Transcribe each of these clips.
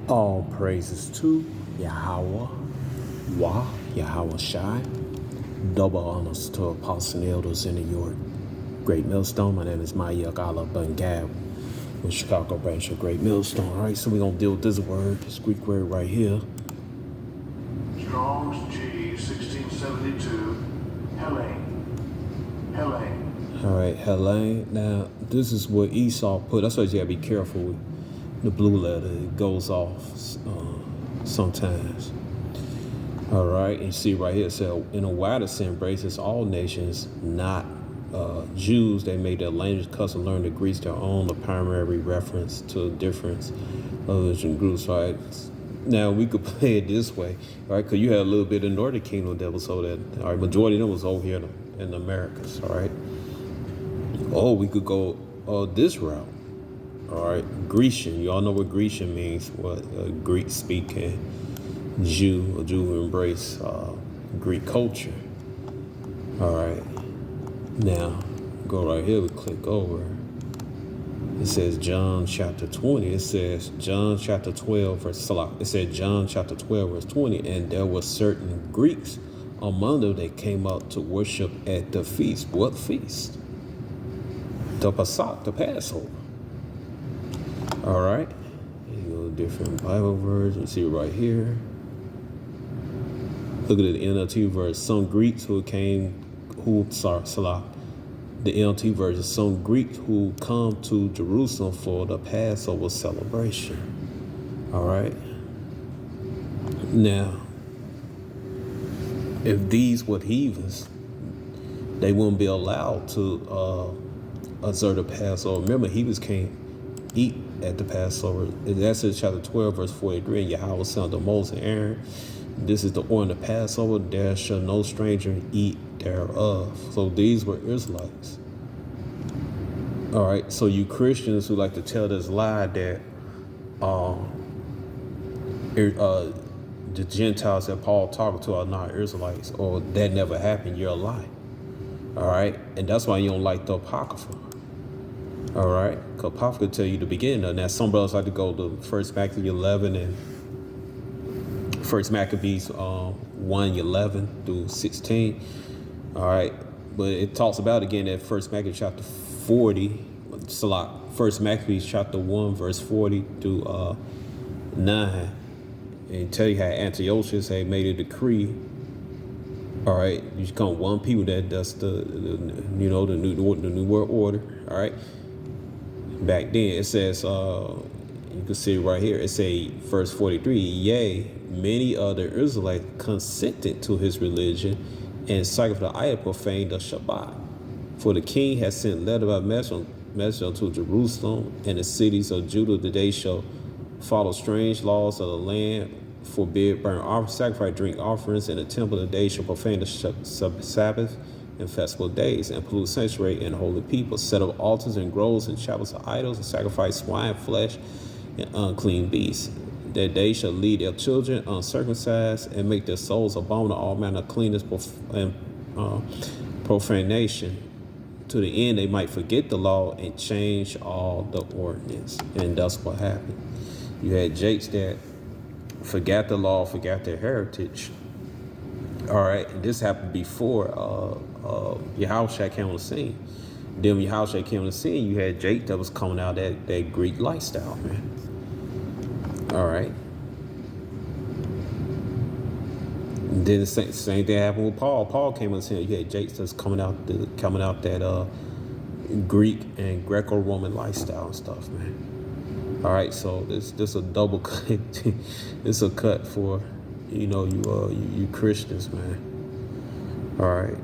All praises to Yahweh, Yahweh Shai. Double honors to Apostle and elders in New York. Great Millstone. My name is Maya Gala Bungab with Chicago branch of Great Millstone. All right, so we're going to deal with this word, this Greek word right here. Strong's G 1672, Helene. All right, Helene. Now, this is what Esau put. That's why you got to be careful with the blue letter. It goes off sometimes. All right, and you see right here, so in a wider sense, embraces all nations, not Jews. They made their language, custom, learn the Greeks their own, the primary reference to a difference of religion groups, right? Now, we could play it this way, right? Because you had a little bit of Northern Kingdom that was so that, all right, majority of them was over here in the Americas, all right? Or we could go this route, all right? Grecian, you all know what Grecian means, what Greek speaking Jew, a Jew who embrace Greek culture. All right, now go right here, we click over. It says John chapter 20. It says John chapter 12 verse It said John chapter 12 verse 20, and there were certain Greeks among them that came out to worship at the feast. What feast? The Pesach, the Passover. All right, you go to different Bible versions. See right here. Look at the NLT verse. Some Greeks the NLT version. Some Greeks who come to Jerusalem for the Passover celebration. All right. Now, if these were heathens, they wouldn't be allowed to observe the Passover. Remember, heathens can't eat at the Passover. In Exodus chapter 12, verse 43, and Yahweh said to Moses and Aaron, this is the order of the Passover, there shall no stranger eat thereof. So these were Israelites. All right, so you Christians who like to tell this lie that the Gentiles that Paul talked to are not Israelites, or that never happened, you're a lie. All right, and that's why you don't like the Apocrypha. All right, because Apocrypha will tell you the beginning of that. Some brothers like to go to 1 Maccabees 11 and 1 Maccabees 1:11 through 16. All right, but it talks about again at 1 Maccabees chapter 40, 1 Maccabees chapter 1 verse 40 through 9, and tell you how Antiochus had made a decree. All right, you become one people that's the new world order. All right, back then it says you can see right here. It say verse 43. Yea, many other Israelites consented to his religion and sacrificed the idol, profaned the Shabbat. For the king has sent letter by messenger to Jerusalem and the cities of Judah that they shall follow strange laws of the land, forbid burnt offerings, sacrifice drink offerings in the temple. That they shall profane the Sabbath and festival days, and pollute sanctuary and holy people, set up altars and groves and chapels of idols, and sacrifice swine flesh and unclean beasts. That they shall lead their children uncircumcised and make their souls abominable all manner of cleanness and profanation, to the end they might forget the law and change all the ordinance. And that's what happened. You had Jakes that forgot the law, forgot their heritage. All right, and this happened before Yahushua came on the scene. Then when Yahushua came on the scene, you had Jake that was coming out that Greek lifestyle, man. All right. And then the same thing happened with Paul. Paul came on the scene. You had Jake that's coming out that Greek and Greco-Roman lifestyle and stuff, man. All right, so this a double cut. It's a cut for you Christians, man. All right.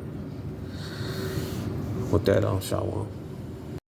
With that, Shalom.